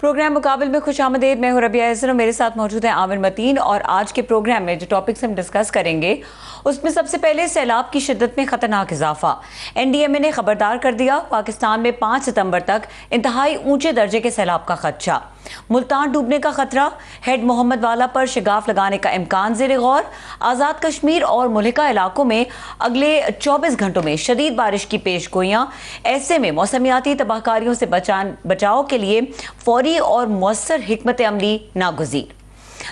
Programme मुकाबल में खुश आमदेद। मैं हूं रबिया अज़हर, मेरे साथ मौजूद है आमिर मतीन। और आज के प्रोग्राम में जो टॉपिक्स हम डिस्कस करेंगे उसमें सबसे पहले सैलाब की शिद्दत में खतरनाक इजाफा। एनडीएमए ने खबरदार कर दिया, पाकिस्तान में 5 सितंबर तक इंतहाई ऊंचे दर्जे के सैलाब का खदशा। मुल्तान डूबने का खतरा, हेड मोहम्मद वाला पर शिगाफ लगाने का इम्कान ज़ेर गौर। आज़ाद कश्मीर और मुल्हिका इलाकों में अगले 24 घंटों में शदीद बारिश की पेशगोइयां। ऐसे में मौसमियाती तबाहकारियों से बचाव के लिए फौरी और मौसर हिकमत अमली नागुज़ीर।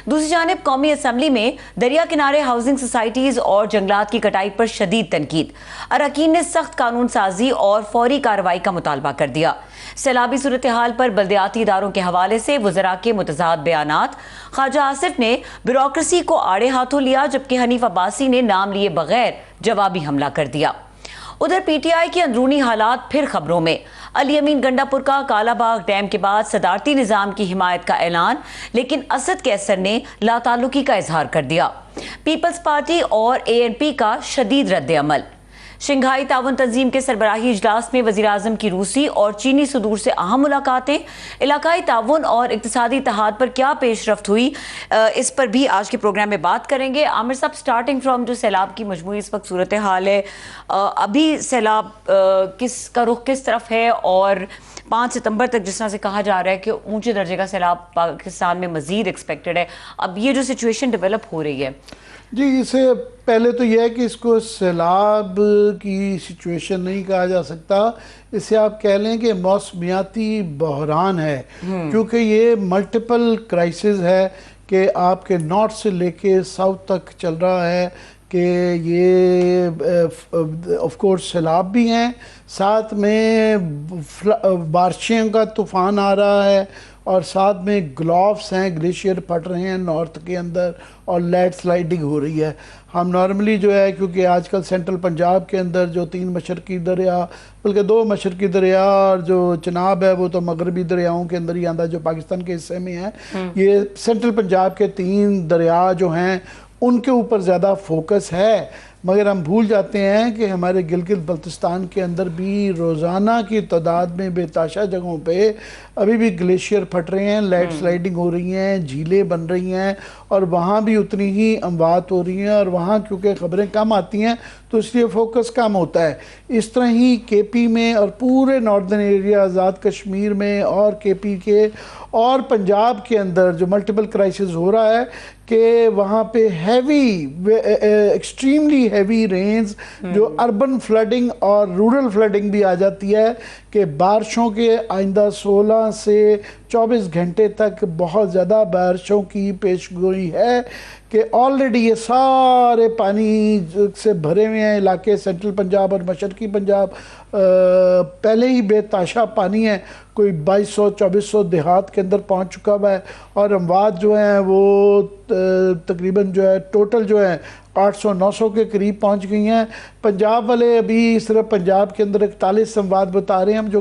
दूसरी जानिब कौमी असम्बली में दरिया किनारे हाउसिंग सोसाइटीज और जंगलात की कटाई पर शदीद तनकीद। अरकान ने सख्त कानून साजी और फौरी कार्रवाई का मुतालबा कर दिया। सैलाबी सूरत हाल पर बल्दियाती इदारों के हवाले से वज़रा के मुतज़ाद बयानात। ख्वाजा आसिफ ने ब्यूरोक्रेसी को आड़े हाथों लिया, जबकि हनीफ अब्बासी ने नाम लिए बगैर जवाबी हमला कर दिया। उधर पीटीआई की अंदरूनी हालात फिर खबरों में। अली अमीन गंडापुर का कालाबाग डैम के बाद सदारती निज़ाम की हिमायत का ऐलान, लेकिन असद कैसर ने लाताल्लुकी का इजहार कर दिया। पीपल्स पार्टी और एएनपी का शदीद रद्द अमल। शंघाई ताउन तंजीम के सरबराही इजलास में वज़ीर आज़म की रूसी और चीनी सदूर से अहम मुलाकातें। इलाकाई ताउन और इक़्तिसादी इत्तेहाद पर क्या पेशरफ्त हुई, इस पर भी आज के प्रोग्राम में बात करेंगे। आमिर साहब, स्टार्टिंग फ्रॉम जो सैलाब की मजमूई इस वक्त सूरत हाल है, अभी सैलाब का रुख किस तरफ है, और 5 सितंबर तक जिस तरह से कहा जा रहा है कि ऊंचे दर्जे का सैलाब पाकिस्तान में मजीद एक्सपेक्टेड है, अब ये जो सिचुएशन डेवलप हो रही है। जी, इससे पहले तो यह है कि इसको सैलाब की सिचुएशन नहीं कहा जा सकता, इसे आप कह लें कि मौसमियाती बहरान है, क्योंकि ये मल्टीपल क्राइसिस है कि आपके नॉर्थ से लेके साउथ तक चल रहा है कि ये ऑफ कोर्स सैलाब भी हैं, साथ में बारिशों का तूफ़ान आ रहा है, और साथ में ग्लोव्स हैं, ग्लेशियर फट रहे हैं नॉर्थ के अंदर, और लैंड स्लाइडिंग हो रही है। हम नॉर्मली जो है, क्योंकि आजकल सेंट्रल पंजाब के अंदर जो 3 मशरकी दरिया, बल्कि 2 मशरकी दरिया और जो चिनाब है वो तो मगरबी दरियाओं के अंदर ही आता है जो पाकिस्तान के हिस्से में है। ये सेंट्रल पंजाब के 3 दरिया जो हैं उनके ऊपर ज़्यादा फोकस है, मगर हम भूल जाते हैं कि हमारे गिलगित बल्तिस्तान के अंदर भी रोज़ाना की तादाद में बेताशा जगहों पे अभी भी ग्लेशियर फट रहे हैं, लैंड स्लाइडिंग हो रही हैं, झीलें बन रही हैं, और वहाँ भी उतनी ही अमवात हो रही हैं, और वहाँ क्योंकि ख़बरें कम आती हैं तो इसलिए फोकस कम होता है। इस तरह ही केपी में और पूरे नॉर्दर्न एरिया, आज़ाद कश्मीर में और केपी के और पंजाब के अंदर जो मल्टीपल क्राइसिस हो रहा है कि वहाँ पे एक्सट्रीमली हैवी रेन्स, जो अर्बन फ्लडिंग और रूरल फ्लडिंग भी आ जाती है, कि बारिशों के आइंदा 16 से 24 घंटे तक बहुत ज़्यादा बारिशों की पेशगोई है, कि ऑलरेडी ये सारे पानी से भरे हुए हैं इलाके, सेंट्रल पंजाब और मशरकी पंजाब पहले ही बेताशा पानी है, कोई 2200-2400 देहात के अंदर पहुंच चुका हुआ है, और अमवात जो हैं वो तकरीबन जो है टोटल जो है 800-900 के करीब पहुंच गई हैं। पंजाब वाले अभी सिर्फ पंजाब के अंदर 41 अमवात बता रहे हैं हम, जो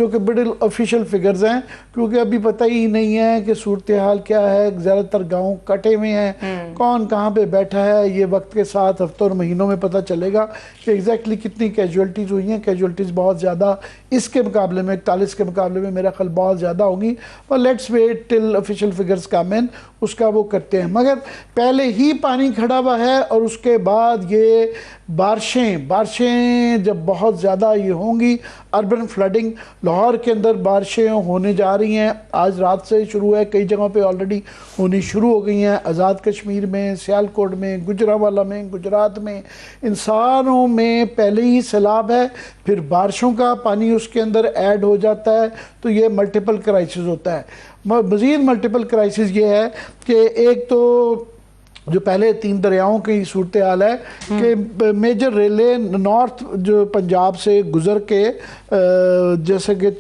कि बड़े ऑफिशियल फिगर्स हैं, क्योंकि अभी पता ही नहीं है कि सूरत हाल क्या है। ज़्यादातर गांव कटे हुए हैं, कौन कहाँ पे बैठा है, ये वक्त के साथ हफ्तों और महीनों में पता चलेगा कि एग्जैक्टली कितनी कैजुअल्टीज़ हुई हैं। कैजुअल्टीज़ बहुत ज़्यादा इसके मुकाबले में, 41 के मुकाबले में मेरा ख्याल बहुत ज़्यादा होगी, पर let's wait till official figures come in, उसका वो करते हैं। मगर पहले ही पानी खड़ा हुआ है, और उसके बाद ये बारिशें जब बहुत ज़्यादा ये होंगी, अर्बन फ्लडिंग, लाहौर के अंदर बारिशें होने जा रही हैं, आज रात से शुरू है, कई जगहों पे ऑलरेडी होनी शुरू हो गई हैं। आज़ाद कश्मीर में, सियालकोट में, गुजरांवाला में, गुजरात में, इन सारों में पहले ही सैलाब है, फिर बारिशों का पानी उसके अंदर ऐड हो जाता है, तो ये मल्टीपल क्राइसिस होता है। मज़ीद मल्टीपल क्राइसिस ये है कि एक तो जो पहले 3 दरियाओं की सूरत हाल है कि मेजर रेलें नॉर्थ जो पंजाब से गुज़र के, जैसे कि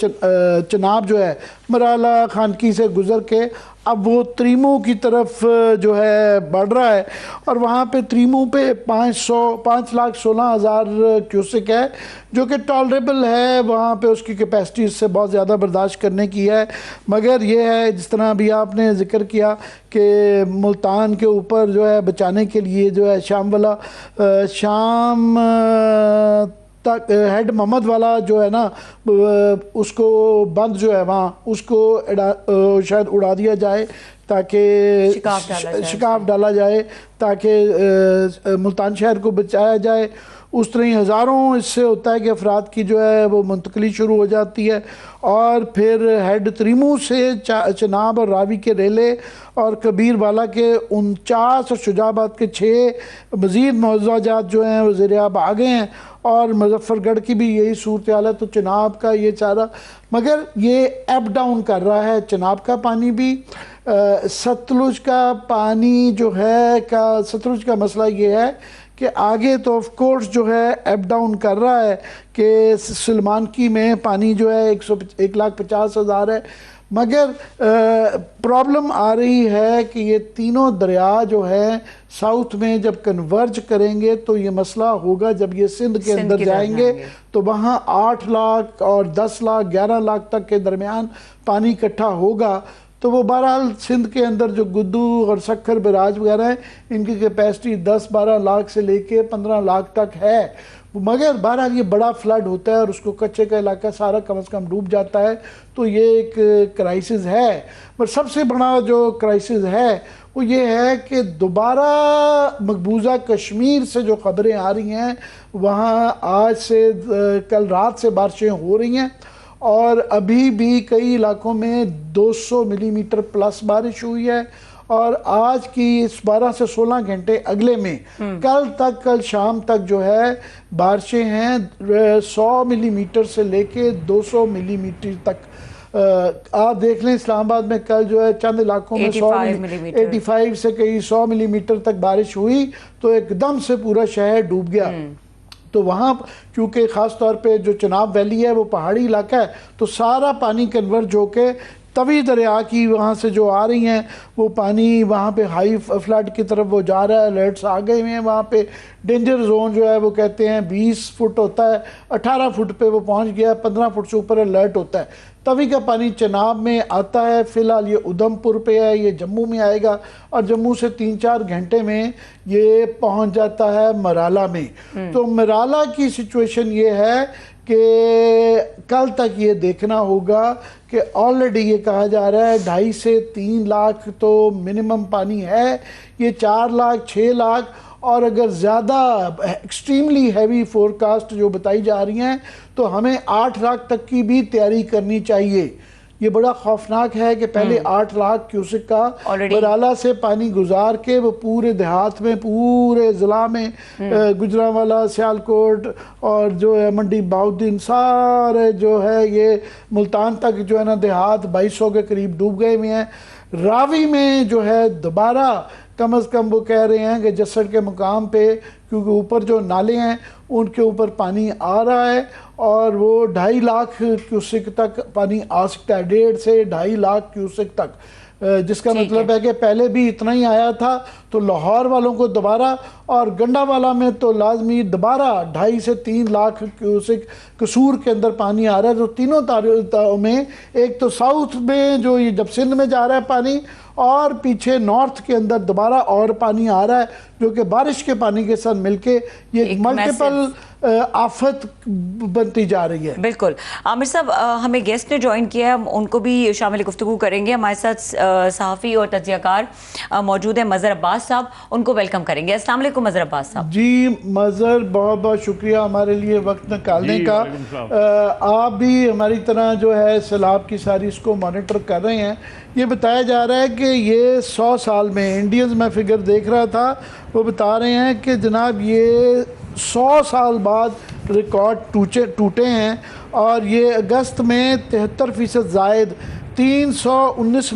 चनाब जो है मराला खानकी से गुज़र के अब वो त्रीमू की तरफ जो है बढ़ रहा है, और वहाँ पे त्रीमू पे 5,16,000 क्यूसेक है, जो कि टॉलरेबल है। वहाँ पे उसकी कैपेसिटी इससे बहुत ज़्यादा बर्दाश्त करने की है, मगर ये है जिस तरह अभी आपने जिक्र किया कि मुल्तान के ऊपर जो है बचाने के लिए जो है शाम तक हेड मोहम्मद वाला जो है ना उसको बंद जो है वहाँ उसको शायद उड़ा दिया जाए ताकि शिकाफ डाला जाए ताकि मुल्तान शहर को बचाया जाए। उस तरह ही हज़ारों इससे होता है कि अफराद की जो है वो मुंतकली शुरू हो जाती है और फिर हेड तरीमू से चनाब और रावी के रेले और कबीर वाला के 49 और शुजाबाद के 6 मज़ीद मुआवजात जो हैं वो ज़ेर-ए-आब आ गए हैं और मुजफ्फरगढ़ की भी यही सूरत हाल है। तो चनाब का ये चारा मगर ये अप डाउन कर रहा है, चनाब का पानी भी सतलुज का पानी जो है सतलुज का मसला ये है कि आगे तो ऑफ कोर्स जो है अप डाउन कर रहा है कि सलमानकी में पानी जो है 1,50,000 है मगर प्रॉब्लम आ रही है कि ये तीनों दरिया जो है साउथ में जब कन्वर्ज करेंगे तो ये मसला होगा जब ये सिंध के अंदर जाएंगे तो वहाँ 8 लाख और 10 लाख 11 लाख तक के दरमियान पानी इकट्ठा होगा। तो वो बहरहाल सिंध के अंदर जो गुद्दू और सक्खर बराज वगैरह हैं इनकी कैपेसिटी 10-12 लाख से लेके 15 लाख तक है मगर बहरहाल ये बड़ा फ्लड होता है और उसको कच्चे का इलाका सारा कम से कम डूब जाता है। तो ये एक क्राइसिस है। पर सबसे बड़ा जो क्राइसिस है वो ये है कि दोबारा मकबूजा कश्मीर से जो खबरें आ रही हैं वहाँ आज से कल रात से बारिशें हो रही हैं और अभी भी कई इलाकों में 200 मिलीमीटर प्लस बारिश हुई है और आज की 12 से 16 घंटे अगले में कल शाम तक जो है बारिशें हैं 100 मिलीमीटर से लेके 200 मिलीमीटर तक। आप देख लें इस्लामाबाद में कल जो है चंद इलाकों में 85 से कई 100 मिलीमीटर तक बारिश हुई तो एकदम से पूरा शहर डूब गया। तो वहाँ क्योंकि ख़ास तौर पे जो चनाब वैली है वो पहाड़ी इलाका है तो सारा पानी कन्वर्ज होके तवी दरिया की वहाँ से जो आ रही हैं वो पानी वहाँ पे हाई फ्लड की तरफ वो जा रहा है। अलर्ट्स आ गए हुए हैं वहाँ पे। डेंजर जोन जो है वो कहते हैं 20 फुट होता है, 18 फुट पे वो पहुँच गया, 15 फुट से ऊपर अलर्ट होता है। तवी का पानी चनाब में आता है। फ़िलहाल ये उधमपुर पे है, ये जम्मू में आएगा और जम्मू से 3-4 घंटे में ये पहुँच जाता है मराला में। तो मराला की सिचुएशन ये है कि कल तक ये देखना होगा कि ऑलरेडी ये कहा जा रहा है 2.5 से 3 लाख तो मिनिमम पानी है, ये 4 लाख 6 लाख और अगर ज़्यादा एक्सट्रीमली हैवी फोरकास्ट जो बताई जा रही हैं तो हमें 8 लाख तक की भी तैयारी करनी चाहिए। ये बड़ा खौफनाक है कि पहले 8 लाख क्यूसेक का बराला से पानी गुजार के वो पूरे देहात में पूरे ज़िला में गुजरांवाला सियालकोट और जो है मंडी बाउद्दीन सारे जो है ये मुल्तान तक जो है ना देहात 2200 के करीब डूब गए हुए हैं। रावी में जो है दोबारा कम अज़ कम वो कह रहे हैं कि जसड़ के मुकाम पे क्योंकि ऊपर जो नाले हैं उनके ऊपर पानी आ रहा है और वो 2.5 लाख क्यूसेक तक पानी आ सकता है, 1.5 से 2.5 लाख क्यूसेक तक, जिसका मतलब है कि पहले भी इतना ही आया था। तो लाहौर वालों को दोबारा और गंडावाला में तो लाजमी दोबारा 2.5 से 3 लाख क्यूसेक कसूर के अंदर पानी आ रहा है। तो तीनों तारों में एक तो साउथ में जो ये जब सिंध में जा रहा है पानी और पीछे नॉर्थ के अंदर दोबारा और पानी आ रहा है जो कि बारिश के पानी के साथ मिलके ये मल्टीपल आफत बनती जा रही है। बिल्कुल। आमिर साहब, हमें गेस्ट ने ज्वाइन किया है, हम उनको भी शामिल गुफ्तगू करेंगे। हमारे साथ सहाफ़ी और तज्ज़ियाकार मौजूद है मज़हर अब्बास साहब, उनको वेलकम करेंगे। अस्सलाम वालेकुम मज़हर अब्बास साहब। जी मज़हर, बहुत बहुत शुक्रिया हमारे लिए वक्त निकालने का। आप भी हमारी तरह जो है सैलाब की सारी इसको मॉनिटर कर रहे हैं। ये बताया जा रहा है कि ये 100 साल में इंडियंस में फिगर देख रहा था वो बता रहे हैं कि जनाब ये 100 साल बाद रिकॉर्ड टूटे हैं और ये अगस्त में 73% ज़ायद 319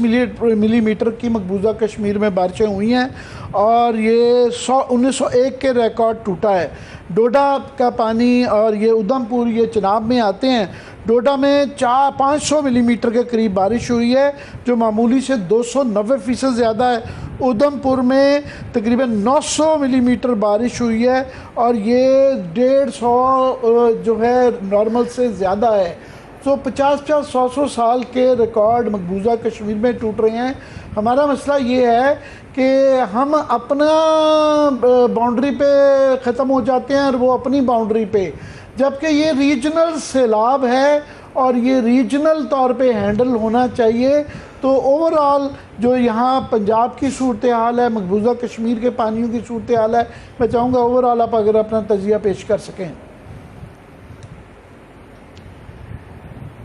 मिलीमीटर की मकबूजा कश्मीर में बारिशें हुई हैं और ये 1901 के रिकॉर्ड टूटा है। डोडा का पानी और ये उधमपुर ये चनाब में आते हैं। डोडा में 500 मिलीमीटर के करीब बारिश हुई है जो मामूली से 290% ज़्यादा है। उधमपुर में तकरीबन 900 मिलीमीटर बारिश हुई है और ये 150 जो है नॉर्मल से ज़्यादा है। तो 50-100 साल के रिकॉर्ड मकबूजा कश्मीर में टूट रहे हैं। हमारा मसला ये है कि हम अपना बाउंड्री पे ख़त्म हो जाते हैं और वो अपनी बाउंड्री पे जबकि ये रीजनल सैलाब है और ये रीजनल तौर पे हैंडल होना चाहिए। तो ओवरऑल जो यहाँ पंजाब की सूरत हाल है, मकबूजा कश्मीर के पानियों की सूरत हाल है, मैं चाहूँगा ओवरऑल आप अगर अपना तजिया पेश कर सकें।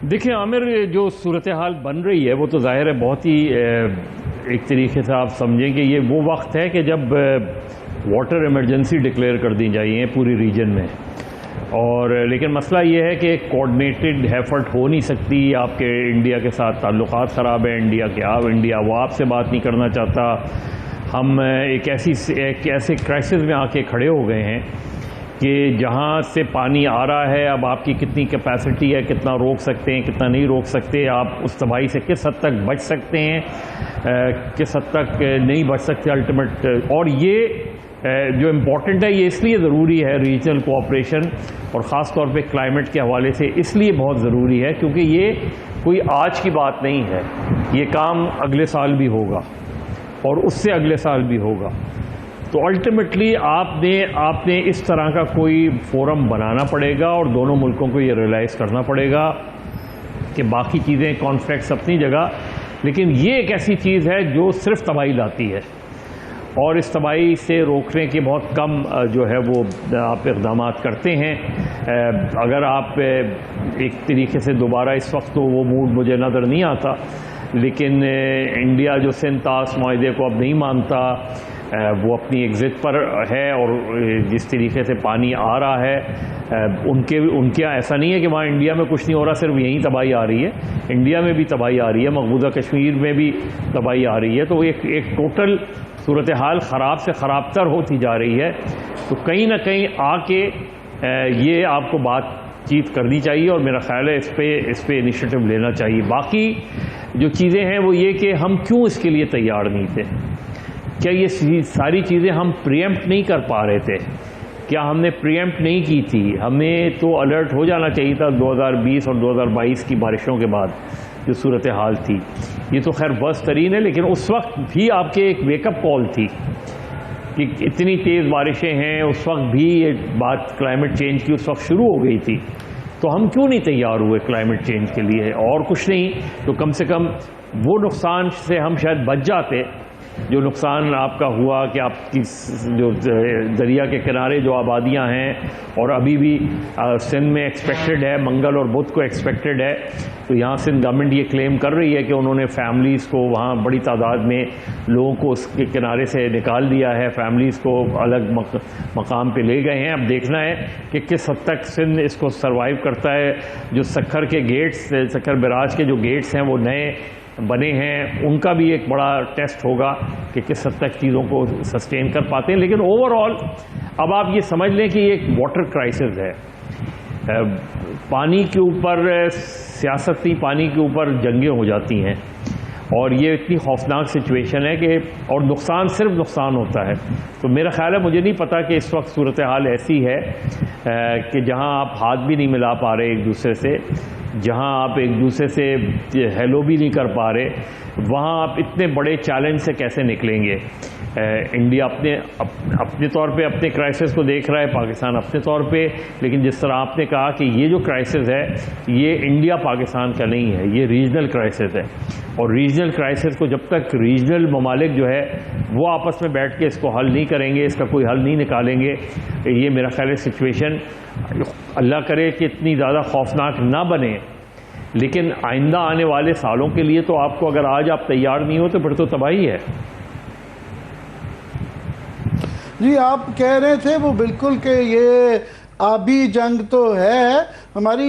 देखिए आमिर, जो सूरत हाल बन रही है वो तो जाहिर है बहुत ही एक तरीके से आप समझें कि ये वो वक्त है कि जब वाटर इमरजेंसी डिक्लेयर कर दी जाइए पूरी रीजन में। और लेकिन मसला ये है कि कोऑर्डिनेटेड एफर्ट हो नहीं सकती। आपके इंडिया के साथ ताल्लुकात ख़राब है इंडिया के, आप इंडिया वो आपसे बात नहीं करना चाहता। हम एक ऐसे क्राइसिस में आके खड़े हो गए हैं कि जहाँ से पानी आ रहा है, अब आपकी कितनी कैपेसिटी है, कितना रोक सकते हैं, कितना नहीं रोक सकते, आप उस तबाही से किस हद तक बच सकते हैं, किस हद तक नहीं बच सकते अल्टीमेट। और ये जो इम्पॉर्टेंट है, ये इसलिए ज़रूरी है रीजनल कोऑपरेशन और ख़ास तौर पे क्लाइमेट के हवाले से इसलिए बहुत ज़रूरी है क्योंकि ये कोई आज की बात नहीं है। ये काम अगले साल भी होगा और उससे अगले साल भी होगा। तो अल्टीमेटली आपने इस तरह का कोई फोरम बनाना पड़ेगा और दोनों मुल्कों को ये रियलाइज़ करना पड़ेगा कि बाकी चीज़ें कॉन्फ्लिक्ट्स अपनी जगह, लेकिन ये एक ऐसी चीज़ है जो सिर्फ तबाही लाती है और इस तबाही से रोकने के बहुत कम जो है वो आप इक़दाम करते हैं। अगर आप एक तरीके से दोबारा इस वक्त तो वो मूड मुझे नज़र नहीं आता, लेकिन इंडिया जो सिंतास माहदे को अब नहीं मानता, वो अपनी एग्ज़िट पर है और जिस तरीके से पानी आ रहा है उनके ऐसा नहीं है कि वहाँ इंडिया में कुछ नहीं हो रहा, सिर्फ यहीं तबाही आ रही है। इंडिया में भी तबाही आ रही है, मकबूजा कश्मीर में भी तबाही आ रही है। तो एक टोटल सूरत हाल ख़राब से ख़राबतर होती जा रही है। तो कहीं ना कहीं आके ये आपको बातचीत करनी चाहिए और मेरा ख्याल है इस पे इनिशिएटिव लेना चाहिए। बाकी जो चीज़ें हैं वो ये कि हम क्यों इसके लिए तैयार नहीं थे, क्या ये सारी चीज़ें हम प्रीएम्प्ट नहीं कर पा रहे थे, क्या हमने प्रीएम्प्ट नहीं की थी? हमें तो अलर्ट हो जाना चाहिए था 2020 और 2022 की बारिशों के बाद जो सूरत हाल थी। ये तो खैर वर्स्ट तरीन है, लेकिन उस वक्त भी आपके एक वेकअप कॉल थी कि इतनी तेज़ बारिशें हैं, उस वक्त भी ये बात क्लाइमेट चेंज की उस वक्त शुरू हो गई थी। तो हम क्यों नहीं तैयार हुए क्लाइमेट चेंज के लिए? और कुछ नहीं तो कम से कम वो नुकसान से हम शायद बच जाते जो नुकसान आपका हुआ कि आपकी जो दरिया के किनारे जो आबादियां हैं और अभी भी सिंध में एक्सपेक्टेड है, मंगल और बुध को एक्सपेक्टेड है। तो यहाँ सिंध गवर्नमेंट ये क्लेम कर रही है कि उन्होंने फैमिलीज़ को वहाँ बड़ी तादाद में लोगों को उसके किनारे से निकाल दिया है, फैमिलीज़ को अलग मकाम पे ले गए हैं। अब देखना है कि किस हद तक सिंध इसको सर्वाइव करता है। जो सक्खर के गेट्स, सक्खर बैराज के जो गेट्स हैं वो नए बने हैं, उनका भी एक बड़ा टेस्ट होगा कि किस हद तक चीज़ों को सस्टेन कर पाते हैं। लेकिन ओवरऑल अब आप ये समझ लें कि ये एक वाटर क्राइसिस है। पानी के ऊपर सियासती, पानी के ऊपर जंगें हो जाती हैं और ये इतनी खौफनाक सिचुएशन है कि और नुकसान सिर्फ नुकसान होता है। तो मेरा ख्याल है, मुझे नहीं पता कि इस वक्त सूरत हाल ऐसी है कि जहां आप हाथ भी नहीं मिला पा रहे एक दूसरे से, जहां आप एक दूसरे से हेलो भी नहीं कर पा रहे, वहां आप इतने बड़े चैलेंज से कैसे निकलेंगे? इंडिया अपने तौर पे अपने क्राइसिस को देख रहा है, पाकिस्तान अपने तौर पे, लेकिन जिस तरह आपने कहा कि ये जो क्राइसिस है ये इंडिया पाकिस्तान का नहीं है, ये रीजनल क्राइसिस है। और रीजनल क्राइसिस को जब तक रीजनल ममालिक जो है वो आपस में बैठ के इसको हल नहीं करेंगे, इसका कोई हल नहीं निकालेंगे, ये मेरा ख्याल है सिचुएशन, अल्लाह करे कि इतनी ज़्यादा खौफनाक ना बने, लेकिन आइंदा आने वाले सालों के लिए तो आपको, अगर आज आप तैयार नहीं हो तो फिर तो तबाही है। जी, आप कह रहे थे वो बिल्कुल कि ये आबी जंग तो है हमारी,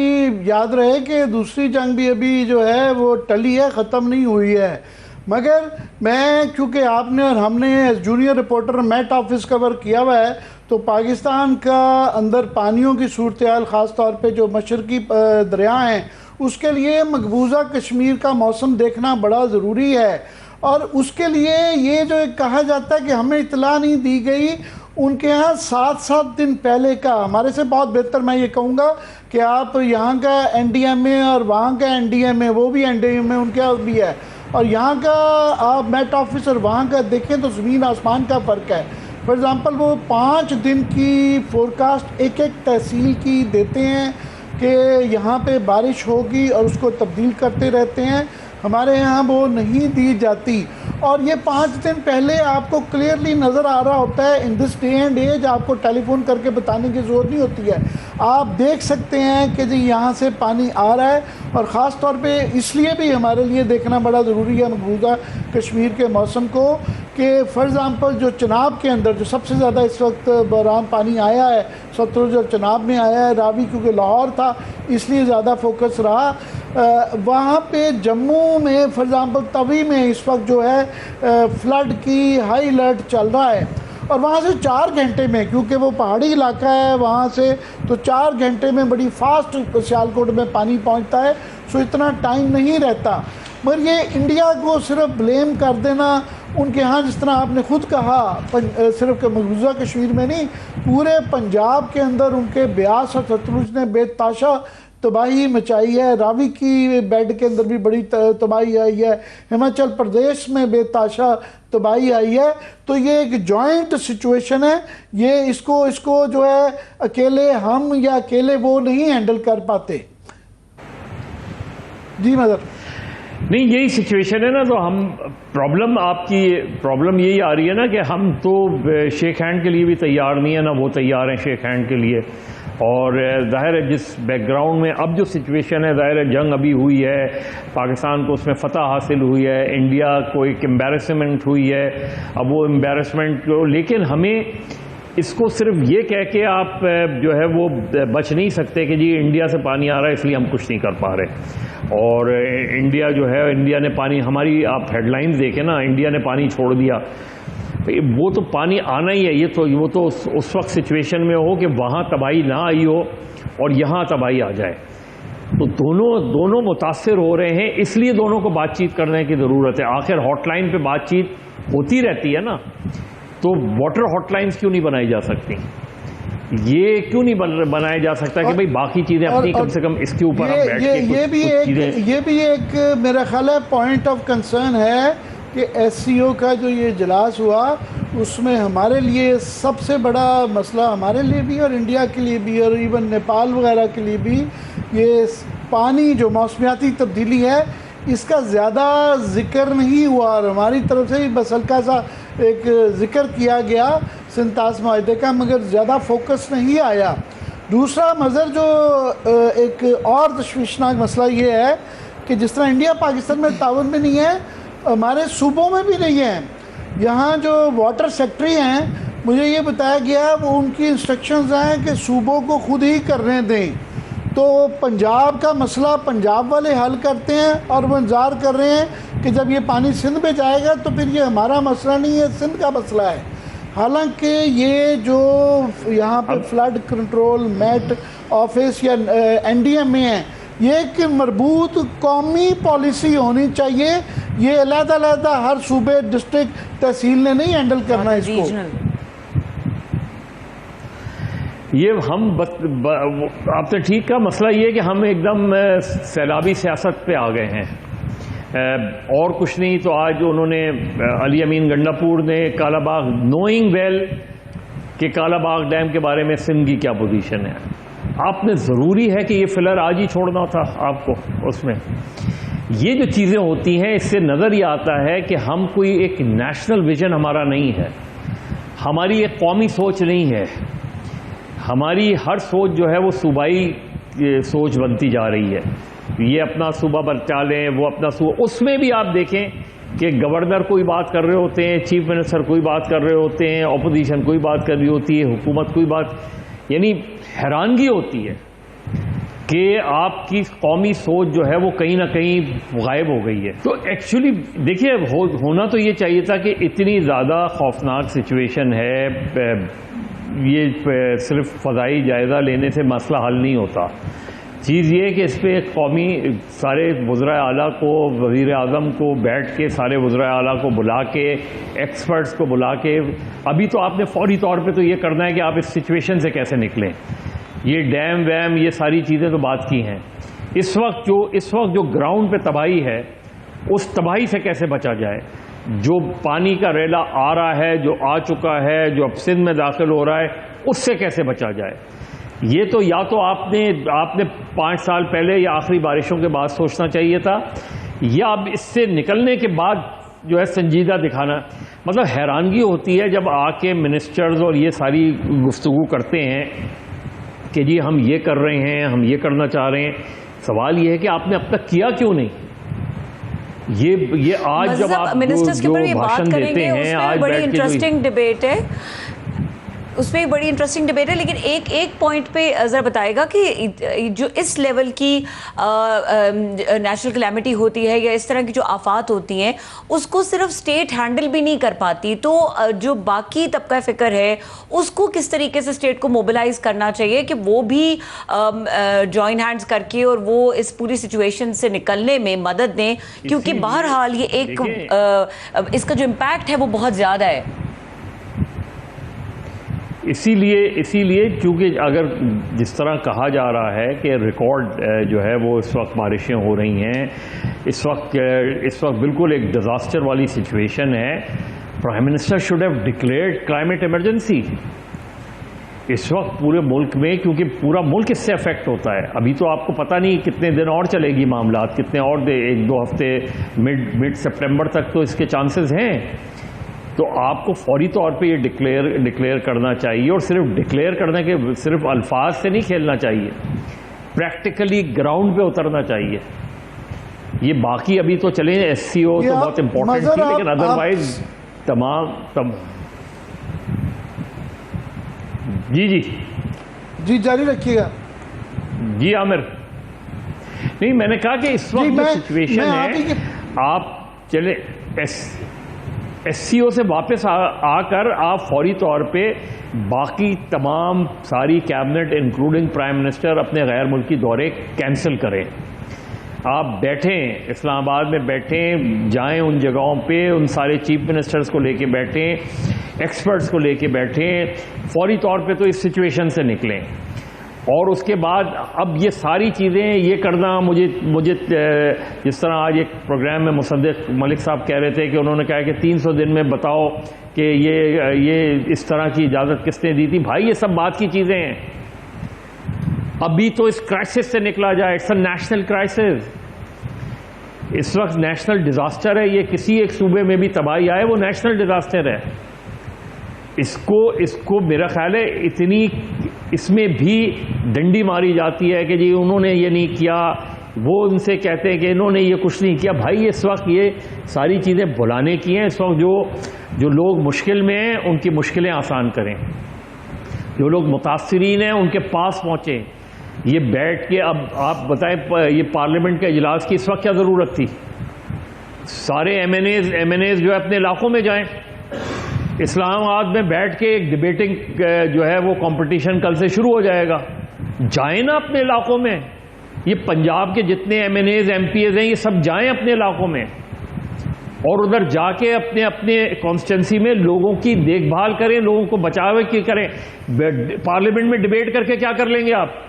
याद रहे कि दूसरी जंग भी अभी जो है वो टली है, ख़त्म नहीं हुई है। मगर मैं, क्योंकि आपने और हमने junior reporter Met office cover किया हुआ है, तो पाकिस्तान का अंदर पानियों की सूरत हाल, ख़ास तौर पे जो मशरकी दरिया हैं, उसके लिए मकबूजा कश्मीर का मौसम देखना बड़ा ज़रूरी है। और उसके लिए ये जो कहा जाता है कि हमें इतला नहीं दी गई, उनके यहाँ 7-7 दिन पहले का, हमारे से बहुत बेहतर मैं ये कहूँगा कि आप यहाँ का NDMA और वहाँ का NDMA, वो भी NDMA उनके यहाँ भी है, और यहाँ का आप मेट ऑफिस और वहाँ का देखें तो ज़मीन आसमान का फ़र्क है। फॉर एग्ज़ाम्पल वो 5 दिन की फोरकास्ट एक एक तहसील की देते हैं कि यहाँ पे बारिश होगी और उसको तब्दील करते रहते हैं। हमारे यहाँ वो नहीं दी जाती और ये 5 दिन पहले आपको क्लियरली नज़र आ रहा होता है। In this day and age आपको टेलीफोन करके बताने की ज़रूरत नहीं होती है, आप देख सकते हैं कि जी यहाँ से पानी आ रहा है। और ख़ास तौर पे इसलिए भी हमारे लिए देखना बड़ा ज़रूरी है मकबूजा कश्मीर के मौसम को कि फॉर एग्ज़ाम्पल जो चनाब के अंदर जो सबसे ज़्यादा इस वक्त बहरान पानी आया है सतलुज और चनाब में आया है, रावी क्योंकि लाहौर था इसलिए ज़्यादा फोकस रहा। वहाँ पे जम्मू में फॉर एग्ज़ाम्पल तवी में इस वक्त जो है फ्लड की हाई अलर्ट चल रहा है और वहाँ से 4 घंटे में, क्योंकि वो पहाड़ी इलाका है वहाँ से, तो 4 घंटे में बड़ी फास्ट सियालकोट में पानी पहुँचता है। सो इतना टाइम नहीं रहता। मगर ये इंडिया को सिर्फ ब्लेम कर देना उनके यहाँ, जिस तरह आपने खुद कहा, सिर्फ मकबूजा कश्मीर में नहीं पूरे पंजाब के अंदर उनके ब्यास और सतलुज ने बेतहाशा तबाही मचाई है। रावी की बेड के अंदर भी बड़ी तबाही आई है, हिमाचल प्रदेश में बेतहाशा तबाही आई है। तो ये एक जॉइंट सिचुएशन है, ये इसको जो है अकेले हम या अकेले वो नहीं हैंडल कर पाते। जी मदर नहीं, यही सिचुएशन है ना। तो हम आपकी प्रॉब्लम यही आ रही है ना कि हम तो शेक हैंड के लिए भी तैयार नहीं है ना वो तैयार हैं शेक हैंड के लिए। और ज़ाहिर है जिस बैकग्राउंड में अब जो सिचुएशन है, ज़ाहिर है जंग अभी हुई है, पाकिस्तान को उसमें फ़तह हासिल हुई है, इंडिया को एक एम्बैरसमेंट हुई है। अब वो एम्बैरसमेंट को, लेकिन हमें इसको सिर्फ ये कह के आप जो है वो बच नहीं सकते कि जी इंडिया से पानी आ रहा है इसलिए हम कुछ नहीं कर पा रहे। और इंडिया जो है, इंडिया ने पानी, हमारी आप हेडलाइंस देखें ना, इंडिया ने पानी छोड़ दिया, वो तो पानी आना ही है। वो तो उस वक्त सिचुएशन में हो कि वहाँ तबाही ना आई हो और यहाँ तबाही आ जाए। तो दोनों मुतासिर हो रहे हैं, इसलिए दोनों को बातचीत करने की ज़रूरत है। आखिर हॉटलाइन पे बातचीत होती रहती है ना, तो वाटर हॉटलाइंस क्यों नहीं बनाई जा सकती? ये क्यों नहीं बनाया जा सकता कि भाई बाकी चीज़ें अपनी कम से कम इसके ऊपर हम बैठ के ये भी एक मेरा ख्याल है पॉइंट ऑफ कंसर्न है कि SCO का जो ये इजलास हुआ उसमें हमारे लिए सबसे बड़ा मसला, हमारे लिए भी और इंडिया के लिए भी और इवन नेपाल वगैरह के लिए भी, ये पानी जो मौसमियाती तब्दीली है इसका ज़्यादा जिक्र नहीं हुआ और हमारी तरफ से भी बस हल्का सा एक जिक्र किया गया सिंतास माहदे का, मगर ज़्यादा फोकस नहीं आया। दूसरा मज़र जो एक और तशवीशनाक मसला ये है कि जिस तरह इंडिया पाकिस्तान में ताउन में नहीं है, हमारे सूबों में भी नहीं है। यहाँ जो वाटर सेक्रेटरी हैं, मुझे ये बताया गया वो उनकी इंस्ट्रक्शंस हैं कि सूबों को खुद ही करने दें। तो पंजाब का मसला पंजाब वाले हल करते हैं और वो इंतज़ार कर रहे हैं कि जब ये पानी सिंध में जाएगा तो फिर ये हमारा मसला नहीं है, सिंध का मसला है। हालांकि ये जो यहाँ पे फ्लड कंट्रोल मेट ऑफिस या NDM में है, ये एक मरबूत कौमी पॉलिसी होनी चाहिए। ये अलग-अलग हर सूबे डिस्ट्रिक्ट तहसील ने नहीं हैंडल करना इसको। ये हम आपने ठीक कहा, मसला ये है कि हम एकदम सैलाबी सियासत पे आ गए हैं और कुछ नहीं। तो आज उन्होंने अली अमीन गंडापुर ने कालाबाग, नोइंग वेल कि कालाबाग डैम के बारे में सिंध की क्या पोजीशन है, आपने ज़रूरी है कि ये फिलर आज ही छोड़ना था आपको उसमें। ये जो चीज़ें होती हैं इससे नज़र ये आता है कि हम कोई एक नेशनल विजन हमारा नहीं है, हमारी एक कौमी सोच नहीं है, हमारी हर सोच जो है वो सूबाई सोच बनती जा रही है। ये अपना सूबा बचा लें, वो अपना सूबा, उसमें भी आप देखें कि गवर्नर कोई बात कर रहे होते हैं, चीफ मिनिस्टर कोई बात कर रहे होते हैं, अपोजिशन कोई बात कर रही होती है, हुकूमत कोई बात, यानी हैरानगी होती है कि आपकी कौमी सोच जो है वो कहीं ना कहीं गायब हो गई है। तो एक्चुअली देखिए होना तो ये चाहिए था कि इतनी ज़्यादा खौफनाक सिचुएशन है, ये सिर्फ फ़ज़ाई जायज़ा लेने से मसला हल नहीं होता। चीज़ ये है कि इस पर कौमी सारे वज़राए आला को, वज़ीर आज़म को बैठ के, सारे वज़राए आला को बुला के, एक्सपर्ट्स को बुला के, अभी तो आपने फौरी तौर पे तो ये करना है कि आप इस सिचुएशन से कैसे निकलें। ये डैम वैम ये सारी चीज़ें तो बात की हैं, इस वक्त जो ग्राउंड पे तबाही है उस तबाही से कैसे बचा जाए। जो पानी का रेला आ रहा है, जो आ चुका है, जो अब सिंध में दाखिल हो रहा है, उससे कैसे बचा जाए। ये तो या तो आपने 5 साल पहले या आखिरी बारिशों के बाद सोचना चाहिए था, या अब इससे निकलने के बाद जो है संजीदा दिखाना। मतलब हैरानगी होती है जब आके मिनिस्टर्स और ये सारी गुफ्तगू करते हैं कि जी हम ये कर रहे हैं, हम ये करना चाह रहे हैं। सवाल ये है कि आपने अब तक किया क्यों नहीं। ये आज जब आप मिनिस्टर्स के ऊपर ये बात करेंगे, उसमें बड़ी इंटरेस्टिंग डिबेट है, उसमें बड़ी इंटरेस्टिंग डिबेट है। लेकिन एक पॉइंट पे ज़रा बताएगा कि जो इस लेवल की नेशनल कैलेमिटी होती है या इस तरह की जो आफात होती हैं, उसको सिर्फ स्टेट हैंडल भी नहीं कर पाती, तो जो बाकी तबका फ़िक्र है उसको किस तरीके से स्टेट को मोबिलाइज करना चाहिए कि वो भी जॉइन हैंड्स करके और वो इस पूरी सिचुएशन से निकलने में मदद दें, क्योंकि बहरहाल ये इसका जो इम्पैक्ट है वो बहुत ज़्यादा है। इसीलिए क्योंकि अगर जिस तरह कहा जा रहा है कि रिकॉर्ड जो है वो इस वक्त बारिशें हो रही हैं, इस वक्त बिल्कुल एक डिज़ास्टर वाली सिचुएशन है। Prime minister should have declared climate emergency इस वक्त पूरे मुल्क में, क्योंकि पूरा मुल्क इससे अफेक्ट होता है। अभी तो आपको पता नहीं कितने दिन और चलेगी मामलात, कितने और 1-2 हफ्ते, मिड सितंबर तक तो इसके चांसेस हैं। तो आपको फौरी तौर पे ये डिक्लेयर करना चाहिए, और सिर्फ डिक्लेयर करने के सिर्फ अल्फाज से नहीं खेलना चाहिए, प्रैक्टिकली ग्राउंड पे उतरना चाहिए। ये बाकी अभी तो चले SCO तो बहुत इंपॉर्टेंट थी, लेकिन अदरवाइज तमाम जी जारी रखिएगा। जी आमिर, नहीं मैंने कहा कि इस वक्त जो सिचुएशन है, आप चले SCO से वापस आकर आप फौरी तौर पे बाकी तमाम सारी कैबिनेट इंक्लूडिंग प्राइम मिनिस्टर अपने गैर मुल्की दौरे कैंसिल करें। आप बैठें, इस्लामाबाद में बैठें, जाएं उन जगहों पे, उन सारे चीफ मिनिस्टर्स को लेके बैठें, एक्सपर्ट्स को लेके बैठें, फौरी तौर पे तो इस सिचुएशन से निकलें। और उसके बाद अब ये सारी चीज़ें ये करना, मुझे जिस तरह आज एक प्रोग्राम में मुसद्दिक मलिक साहब कह रहे थे कि उन्होंने कहा कि 300 दिन में बताओ कि ये इस तरह की इजाज़त किसने दी थी। भाई ये सब बात की चीज़ें हैं, अभी तो इस क्राइसिस से निकला जाए। इट्स अ नेशनल क्राइसिस, इस वक्त नेशनल डिज़ास्टर है। ये किसी एक सूबे में भी तबाही आए वो नेशनल डिज़ास्टर है। इसको मेरा ख्याल है इतनी इसमें भी डंडी मारी जाती है कि जी उन्होंने ये नहीं किया, वो उनसे कहते हैं कि इन्होंने ये कुछ नहीं किया। भाई इस वक्त ये सारी चीज़ें भुलाने की हैं। इस वक्त जो लोग मुश्किल में हैं उनकी मुश्किलें आसान करें, जो लोग मुतासरीन हैं उनके पास पहुँचें। ये बैठ के अब आप बताएं, ये पार्लियामेंट के इजलास की इस वक्त क्या ज़रूरत थी। सारे MNAs जो है अपने इलाकों में जाएं। इस्लामाबाद में बैठ के एक डिबेटिंग जो है वो कंपटीशन कल से शुरू हो जाएगा, जाएं ना अपने इलाकों में। ये पंजाब के जितने MNAs MPs हैं ये सब जाएं अपने इलाकों में, और उधर जाके अपने अपने कॉन्स्टिट्यूंसी में लोगों की देखभाल करें, लोगों को बचाव की करें। पार्लियामेंट में डिबेट करके क्या कर लेंगे आप।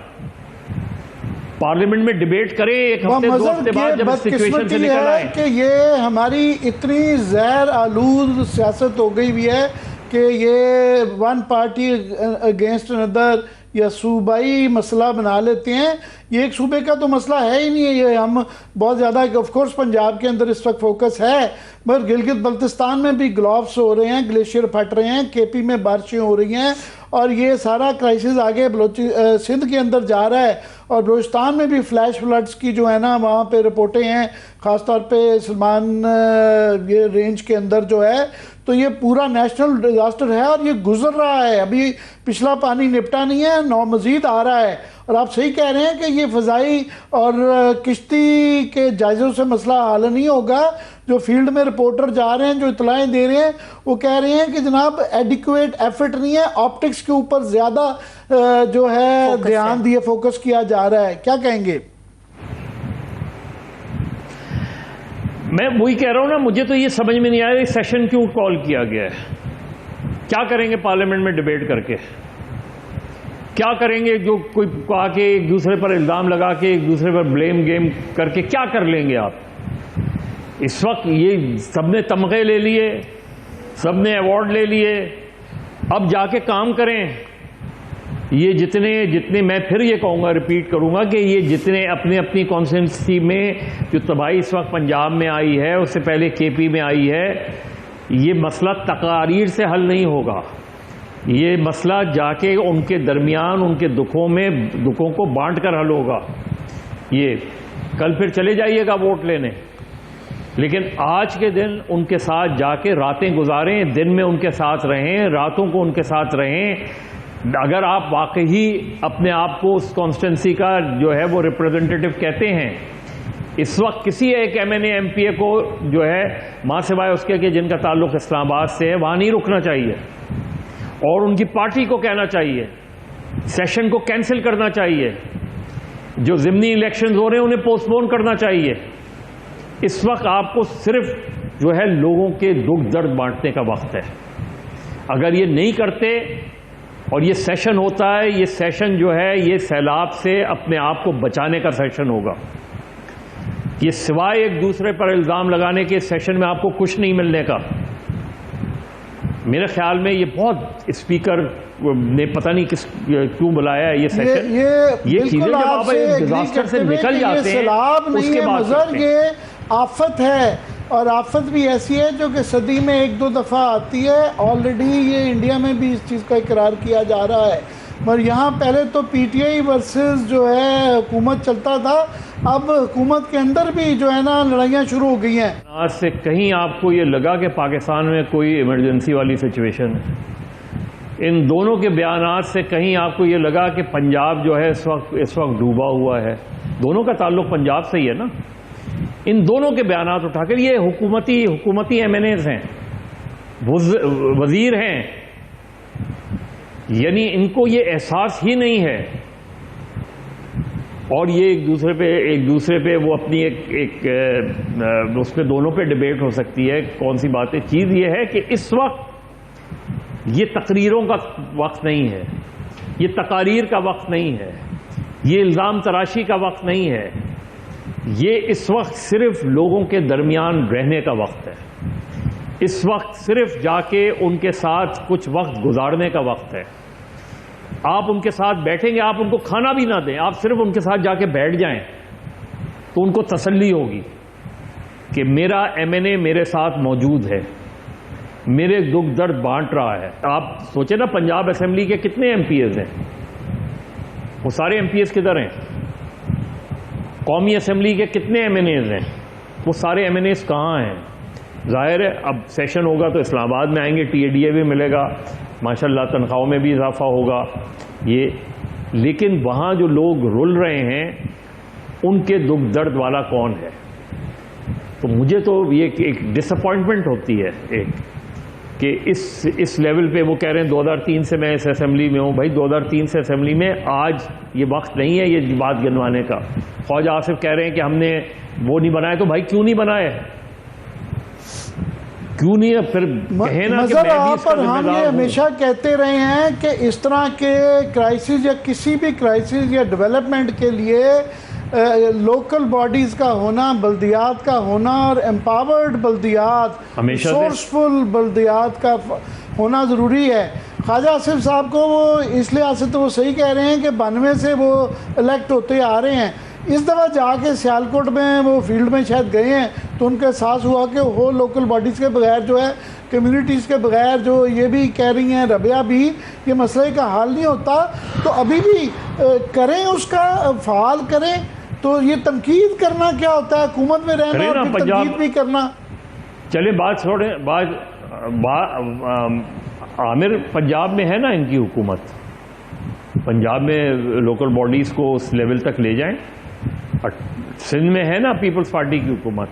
पार्लियामेंट में डिबेट करें, एक हफ्ते 2 हफ्ते बाद जब सिचुएशन से निकल आए। कि ये हमारी इतनी जहर आलूद सियासत हो गई हुई है कि ये वन पार्टी अगेंस्ट अनदर या सूबाई मसला बना लेते हैं। ये एक सूबे का तो मसला है ही नहीं है। ये हम बहुत ज़्यादा, ऑफ कोर्स पंजाब के अंदर इस वक्त फोकस है, मगर गिलगित बल्तिस्तान में भी ग्लोव्स हो रहे हैं, ग्लेशियर फट रहे हैं, KP में बारिशें हो रही हैं, और ये सारा क्राइसिस आगे सिंध के अंदर जा रहा है। और बलूचिस्तान में भी फ्लैश फ्लड्स की जो है ना वहाँ पे रिपोर्टें हैं, ख़ासतौर पे सलमान ये रेंज के अंदर जो है। तो ये पूरा नेशनल डिज़ास्टर है और ये गुजर रहा है, अभी पिछला पानी निपटा नहीं है, नौ मज़ीद आ रहा है। और आप सही कह रहे हैं कि ये फ़ज़ाई और किश्ती के जायज़ों से मसला हल नहीं होगा। जो फील्ड में रिपोर्टर जा रहे हैं, जो इतलाएँ दे रहे हैं, वो कह रहे हैं कि जनाब एडिक्वेट एफर्ट नहीं है, ऑप्टिक्स के ऊपर ज़्यादा जो है ध्यान दिए फोकस किया जा रहा है। क्या कहेंगे? मैं वही कह रहा हूं ना, मुझे तो ये समझ में नहीं आया इस सेशन क्यों कॉल किया गया है। क्या करेंगे पार्लियामेंट में डिबेट करके, क्या करेंगे जो कोई आके एक दूसरे पर इल्जाम लगा के एक दूसरे पर ब्लेम गेम करके क्या कर लेंगे आप। इस वक्त ये सबने तमगे ले लिए, सबने अवार्ड ले लिए, अब जाके काम करें। ये जितने मैं फिर ये कहूँगा, रिपीट करूँगा कि ये जितने अपने अपनी कॉन्स्टिट्यूंसी में जो तबाही इस वक्त पंजाब में आई है, उससे पहले केपी में आई है, ये मसला तकारीर से हल नहीं होगा। ये मसला जाके उनके दरमियान उनके दुखों को बांट कर हल होगा। ये कल फिर चले जाइएगा वोट लेने, लेकिन आज के दिन उनके साथ जाके रातें गुजारें, दिन में उनके साथ रहें, रातों को उनके साथ रहें। अगर आप वाकई अपने आप को उस कॉन्स्टिट्यूंसी का जो है वो रिप्रेजेंटेटिव कहते हैं, इस वक्त किसी एक एमएनए एमपीए को जो है मां सिवाय उसके कि जिनका ताल्लुक इस्लामाबाद से है वहां नहीं रुकना चाहिए, और उनकी पार्टी को कहना चाहिए, सेशन को कैंसिल करना चाहिए, जो ज़िमनी इलेक्शंस हो रहे हैं उन्हें पोस्टपोन करना चाहिए। इस वक्त आपको सिर्फ जो है लोगों के दुख दर्द बांटने का वक्त है। अगर ये नहीं करते और ये सेशन होता है, ये सेशन जो है ये सैलाब से अपने आप को बचाने का सेशन होगा। ये सिवाय एक दूसरे पर इल्ज़ाम लगाने के सेशन में आपको कुछ नहीं मिलने का। मेरे ख्याल में ये बहुत स्पीकर ने पता नहीं क्यों बुलाया है ये सेशन। ये चीजें जब आप डिजास्टर से निकल जाते हैं उसके बाद ये आफत है, और आफत भी ऐसी है जो कि सदी में एक दो दफ़ा आती है। ऑलरेडी ये इंडिया में भी इस चीज़ का इकरार किया जा रहा है, मगर यहाँ पहले तो पीटीआई वर्सेस जो है हुकूमत चलता था, अब हुकूमत के अंदर भी जो है ना लड़ाइयाँ शुरू हो गई हैं। आज से कहीं आपको ये लगा कि पाकिस्तान में कोई इमरजेंसी वाली सिचुएशन है? इन दोनों के बयानात से कहीं आपको ये लगा कि पंजाब जो है इस वक्त डूबा हुआ है? दोनों का ताल्लुक पंजाब से ही है ना। इन दोनों के बयानात उठाकर ये हुकूमती एमएनएस हैं, वजीर हैं, यानी इनको ये एहसास ही नहीं है, और ये एक दूसरे पे वो अपनी एक उस पे दोनों पे डिबेट हो सकती है कौन सी बात है। चीज़ ये है कि इस वक्त ये तकरीरों का वक्त नहीं है, ये तकारीर का वक्त नहीं है, ये इल्ज़ाम तराशी का वक्त नहीं है। ये इस वक्त सिर्फ लोगों के दरमियान रहने का वक्त है। इस वक्त सिर्फ जाके उनके साथ कुछ वक्त गुजारने का वक्त है। आप उनके साथ बैठेंगे, आप उनको खाना भी ना दें, आप सिर्फ उनके साथ जाके बैठ जाएं तो उनको तसल्ली होगी कि मेरा एमएनए मेरे साथ मौजूद है, मेरे दुख दर्द बांट रहा है। आप सोचे ना, पंजाब असेंबली के कितने एमपीएस हैं? वो सारे एमपीएस किधर हैं? कौमी असेंबली के कितने एमएनएस हैं? वो सारे एमएनएस कहाँ हैं? जाहिर है अब सेशन होगा तो इस्लामाबाद में आएंगे, टीएडीए भी मिलेगा, माशाल्लाह तनख्वाहों में भी इजाफा होगा ये। लेकिन वहाँ जो लोग रुल रहे हैं उनके दुख दर्द वाला कौन है? तो मुझे तो ये एक डिसअपॉइंटमेंट होती है कि इस लेवल पे वो कह रहे हैं 2003 से मैं इस असेंबली में हूँ। भाई 2003 से असेंबली में, आज ये वक्त नहीं है ये बात गिनवाने का। ख्वाजा आसिफ कह रहे हैं कि हमने वो नहीं बनाए, तो भाई क्यों नहीं बनाए? क्यों नहीं? फिर कहे ना कि मैं भी इसका पर हम ये हमेशा कहते रहे हैं कि इस तरह के क्राइसिस या किसी भी क्राइसिस या डेवलपमेंट के लिए लोकल बॉडीज़ का होना, बल्दियात का होना और एम्पावर्ड बल्दियात, रिसोर्सफुल बल्दियात का होना ज़रूरी है। ख्वाजा आसिफ साहब को वो इस लिहाज से तो वो सही कह रहे हैं कि 92 से वो इलेक्ट होते आ रहे हैं। इस दफ़ा जाके सियालकोट में वो फील्ड में शायद गए हैं तो उनको एहसास हुआ कि वो लोकल बॉडीज़ के बगैर जो है, कम्युनिटीज़ के बगैर, जो ये भी कह रही हैं रबिया भी, ये मसले का हल नहीं होता। तो अभी भी करें, उसका फ़ाल करें। तो ये तनकीद करना क्या होता है? हुकूमत में रहना और फिर तनकीद भी करना। चले बात छोड़े, आमिर पंजाब में है ना इनकी हुकूमत, पंजाब में लोकल बॉडीज़ को उस लेवल तक ले जाएं। सिंध में है ना पीपल्स पार्टी की हुकूमत,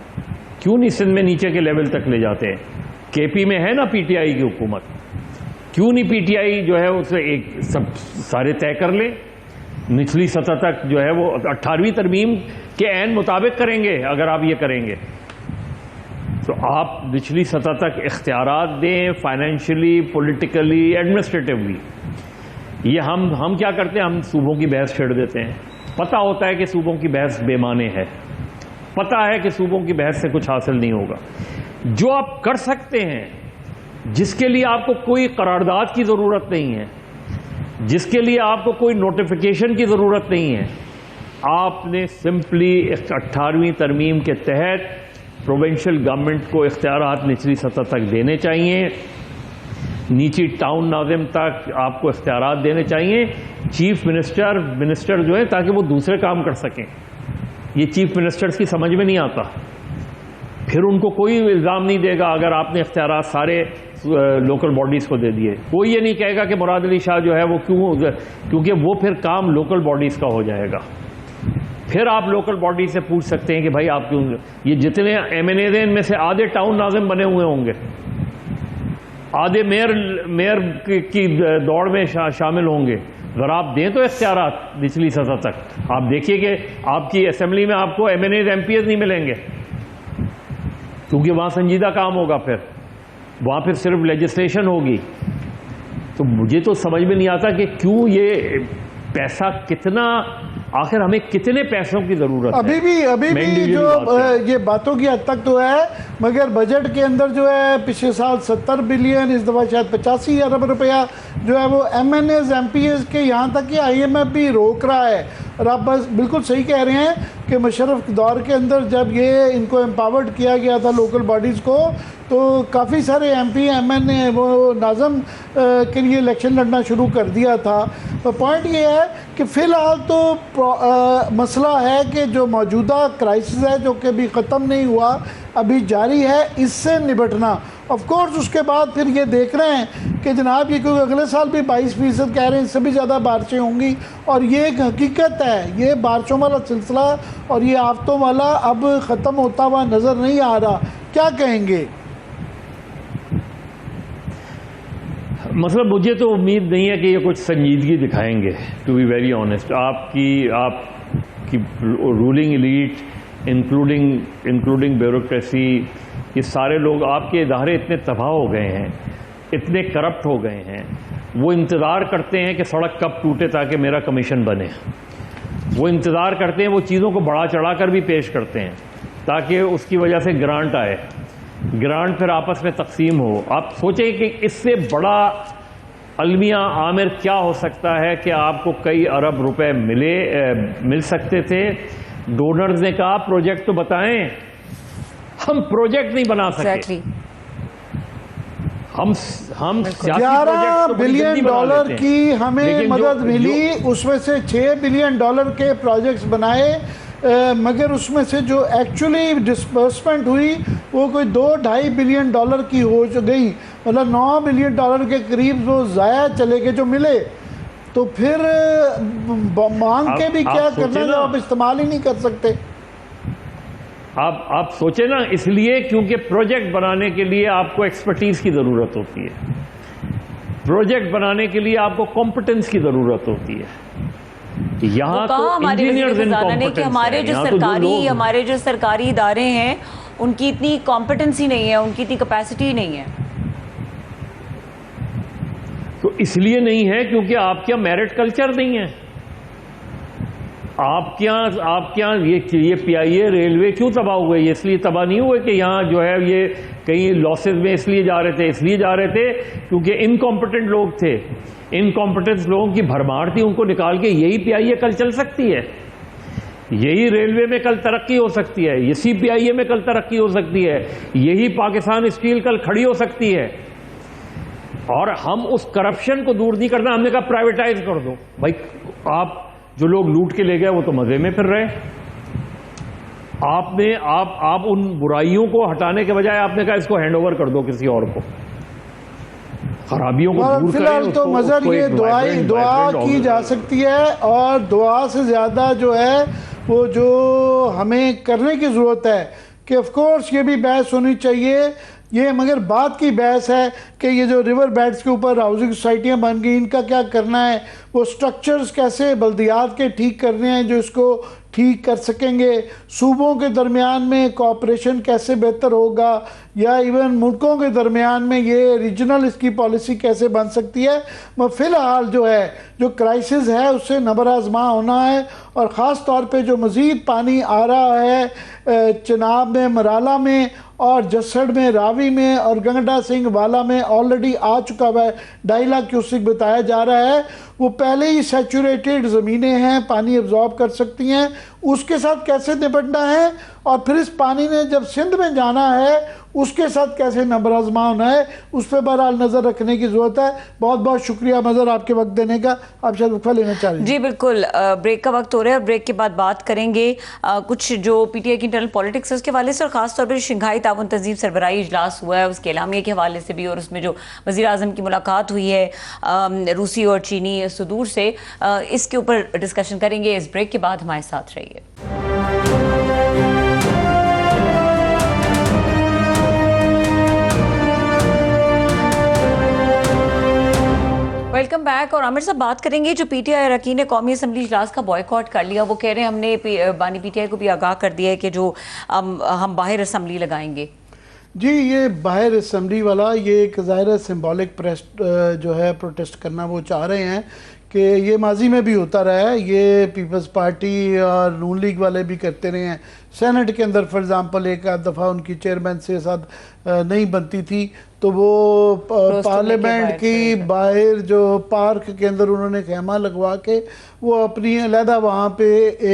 क्यों नहीं सिंध में नीचे के लेवल तक ले जाते हैं? केपी में है ना पीटीआई की हुकूमत, क्यों नहीं पीटीआई जो है उसे एक सब सारे तय कर ले, निचली सतह तक जो है वो 18वीं तरमीम के ऐन मुताबिक करेंगे। अगर आप ये करेंगे तो आप निचली सतह तक इख्तियारात दें, फाइनेंशियली, पॉलिटिकली, एडमिनिस्ट्रेटिवली। ये हम क्या करते हैं? हम सूबों की बहस छेड़ देते हैं। पता होता है कि सूबों की बहस बेमाने है, पता है कि सूबों की बहस से कुछ हासिल नहीं होगा। जो आप कर सकते हैं, जिसके लिए आपको कोई करारदाद की ज़रूरत नहीं है, जिसके लिए आपको कोई नोटिफिकेशन की ज़रूरत नहीं है, आपने सिंपली 18वीं तरमीम के तहत प्रोविंशियल गवर्नमेंट को इख्तियारात निचली सतह तक देने चाहिए, नीची टाउन नाज़िम तक आपको इख्तियारात देने चाहिए, चीफ मिनिस्टर जो है, ताकि वो दूसरे काम कर सकें। ये चीफ मिनिस्टर्स की समझ में नहीं आता। फिर उनको कोई इल्ज़ाम नहीं देगा अगर आपने इख्तियारात सारे लोकल बॉडीज़ को दे दिए। कोई ये नहीं कहेगा कि मुराद अली शाह जो है वो क्योंकि वो फिर काम लोकल बॉडीज़ का हो जाएगा। फिर आप लोकल बॉडी से पूछ सकते हैं कि भाई आप क्यों, ये जितने MNAs हैं इनमें से आधे टाउन नाज़िम बने हुए होंगे, आधे मेयर की दौड़ में शामिल होंगे। अगर आप दें तो इख्तियारात निचली सतह तक, आप देखिए कि आपकी असेंबली में आपको MNAs MPs नहीं मिलेंगे, क्योंकि वहाँ संजीदा काम होगा, फिर वहाँ फिर सिर्फ लेजिस्लेशन होगी। तो मुझे तो समझ में नहीं आता कि क्यों ये पैसा कितना, आखिर हमें कितने पैसों की जरूरत है। अभी भी जो ये बातों की हद तक तो है, मगर बजट के अंदर जो है पिछले साल 70 बिलियन, इस दफ़ा शायद 85 अरब रुपया जो है वो MNAs MPs के, यहाँ तक कि IMF भी रोक रहा है। और आप बस बिल्कुल सही कह रहे हैं कि मुशर्रफ दौर के अंदर जब ये इनको एम्पावर्ड किया गया था लोकल बॉडीज़ को, तो काफ़ी सारे MP MNA वो नाज़म के लिए इलेक्शन लड़ना शुरू कर दिया था। तो पॉइंट ये है कि फ़िलहाल तो मसला है कि जो मौजूदा क्राइसिस है जो कि अभी ख़त्म नहीं हुआ, अभी जारी है, इससे निपटना। ऑफ कोर्स उसके बाद फिर ये देख रहे हैं कि जनाब ये, क्योंकि अगले साल भी 22% कह रहे हैं, इससे भी ज़्यादा बारिशें होंगी। और ये एक हकीकत है, ये बारिशों वाला सिलसिला और ये आफतों वाला अब ख़त्म होता हुआ नज़र नहीं आ रहा। क्या कहेंगे? मतलब मुझे तो उम्मीद नहीं है कि ये कुछ संजीदगी दिखाएंगे, टू बी वेरी ऑनेस्ट। आपकी रूलिंग एलीट इंक्लूडिंग ब्यूरोक्रेसी, ये सारे लोग, आपके इदारे इतने तबाह हो गए हैं, इतने करप्ट हो गए हैं, वो इंतज़ार करते हैं कि सड़क कब टूटे ताकि मेरा कमीशन बने। वो इंतज़ार करते हैं, वो चीज़ों को बढ़ा चढ़ा कर भी पेश करते हैं ताकि उसकी वजह से ग्रांट आए, ग्रांट फिर आपस में तकसीम हो। आप सोचें कि इससे बड़ा अलमिया आमिर क्या हो सकता है कि आपको कई अरब रुपए मिल सकते थे। डोनर्स ने कहा प्रोजेक्ट तो बताएं, हम प्रोजेक्ट नहीं बना सके। हम 11 बिलियन डॉलर की हमें मदद मिली, उसमें से 6 बिलियन डॉलर के प्रोजेक्ट्स बनाए, मगर उसमें से जो एक्चुअली डिस्बर्समेंट हुई वो कोई 2-2.5 बिलियन डॉलर की हो गई। मतलब 9 बिलियन डॉलर के करीब वो ज़ाया चले गए जो मिले। तो फिर मांग के भी क्या करना जो आप इस्तेमाल ही नहीं कर सकते। आप सोचे ना, इसलिए क्योंकि प्रोजेक्ट बनाने के लिए आपको एक्सपर्टीज की ज़रूरत होती है, प्रोजेक्ट बनाने के लिए आपको कॉम्पिटेंस की ज़रूरत होती है। यहाँ तो इंजीनियर्स कि हमारे जो सरकारी इदारे हैं उनकी इतनी कॉम्पिटेंसी नहीं है, उनकी इतनी कैपेसिटी नहीं है। तो इसलिए नहीं है क्योंकि आपके यहाँ मेरिट कल्चर नहीं है। आपके यहाँ ये PIA रेलवे क्यों तबाह हुए? इसलिए तबाह नहीं हुए कि यहाँ जो है ये कई लॉसेस में इसलिए जा रहे थे क्योंकि इनकॉम्पिटेंट लोग थे। इनकॉम्पिटेंट लोगों की भरमार थी, उनको निकाल के यही PIA कल चल सकती है, यही रेलवे में कल तरक्की हो सकती है, इसी PIA में कल तरक्की हो सकती है, यही पाकिस्तान स्टील कल खड़ी हो सकती है। और हम उस करप्शन को दूर नहीं करना, हमने कहा प्राइवेटाइज कर दो। भाई आप जो लोग लूट के ले गए वो तो मजे में फिर रहे। आप उन बुराइयों को हटाने के बजाय आपने कहा इसको हैंडओवर कर दो किसी और को, खराबियों को दूर करें। फिलहाल तो मजर ये दुआ की जा सकती है, और दुआ से ज़्यादा जो है वो जो हमें करने की ज़रूरत है कि ऑफ कोर्स ये भी बहस होनी चाहिए। ये मगर बात की बहस है कि ये जो रिवर बेड्स के ऊपर हाउसिंग सोसाइटियाँ बन गई, इनका क्या करना है, वो स्ट्रक्चर्स कैसे बल्दियात के ठीक करने हैं जो इसको ठीक कर सकेंगे, सूबों के दरमियान में कोऑपरेशन कैसे बेहतर होगा, या इवन मुल्कों के दरमियान में ये रीजनल इसकी पॉलिसी कैसे बन सकती है। मगर फ़िलहाल जो है जो क्राइसिस है उससे नबर आजमा होना है, और ख़ास तौर पे जो मज़ीद पानी आ रहा है चिनाब में, मराला में और जसड़ में, रावी में और गंगडा सिंह वाला में ऑलरेडी आ चुका है, 2.5 लाख क्यूसिक बताया जा रहा है। वो पहले ही सैचुरेटेड ज़मीनें हैं, पानी एब्जॉर्ब कर सकती हैं, उसके साथ कैसे निपटना है, और फिर इस पानी ने जब सिंध में जाना है उसके साथ कैसे नंबर आजमा होना है, उस पर बहरहाल नज़र रखने की ज़रूरत है। बहुत बहुत शुक्रिया मज़र आपके वक्त देने का। आप शायद वक्फा लेना चाह रहे हैं। जी बिल्कुल, ब्रेक का वक्त हो रहा है और ब्रेक के बाद बात करेंगे कुछ जो पीटीआई की इंटरनल पॉलिटिक्स है उसके हवाले से, और खासतौर पर शंघाई ताउन तंजीम सरबराही इजलास हुआ है उसके एलामिया के हवाले से भी, और उसमें जो वज़ीर आज़म की मुलाकात हुई है रूसी और चीनी सदूर से, इसके ऊपर डिस्कशन करेंगे। इस ब्रेक के बाद हमारे साथ रहिए। Welcome back. और आमिर साहब, बात करेंगे जो पीटीआई अरकान ने कौमी असम्बली इजलास का बॉयकॉट कर लिया, वो कह रहे हैं हमने बानी पीटीआई को भी आगाह कर दिया है कि जो हम बाहर असम्बली लगाएंगे। जी, ये बाहर असम्बली वाला ये एक ज़ाहिर सिंबॉलिक जो है प्रोटेस्ट करना वो चाह रहे हैं कि ये माजी में भी होता रहा है, ये पीपल्स पार्टी और नून लीग वाले भी करते रहे हैं। सेनेट के अंदर फॉर एग्ज़ाम्पल एक आध दफ़ा उनकी चेयरमैन से साथ नहीं बनती थी तो वो पार्लियामेंट की बाहर जो पार्क के अंदर उन्होंने खेमा लगवा के वो अपनी अलहदा वहाँ पे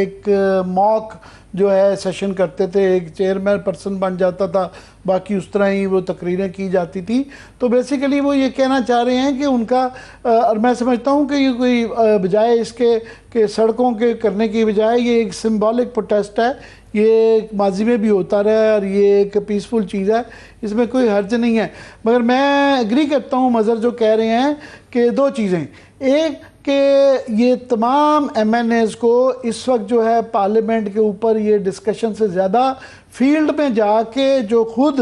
एक मॉक जो है सेशन करते थे, एक चेयरमैन पर्सन बन जाता था, बाकी उस तरह ही वो तकरीरें की जाती थी। तो बेसिकली वो ये कहना चाह रहे हैं कि उनका और मैं समझता हूँ कि ये कोई बजाय इसके कि सड़कों के करने की बजाय ये एक सिंबॉलिक प्रोटेस्ट है, ये माजी में भी होता रहा है और ये एक पीसफुल चीज़ है, इसमें कोई हर्ज नहीं है। मगर मैं एग्री करता हूँ मज़र जो कह रहे हैं कि दो चीज़ें, एक कि ये तमाम एमएनएज़ को इस वक्त जो है पार्लियामेंट के ऊपर ये डिस्कशन से ज़्यादा फील्ड में जाके जो खुद,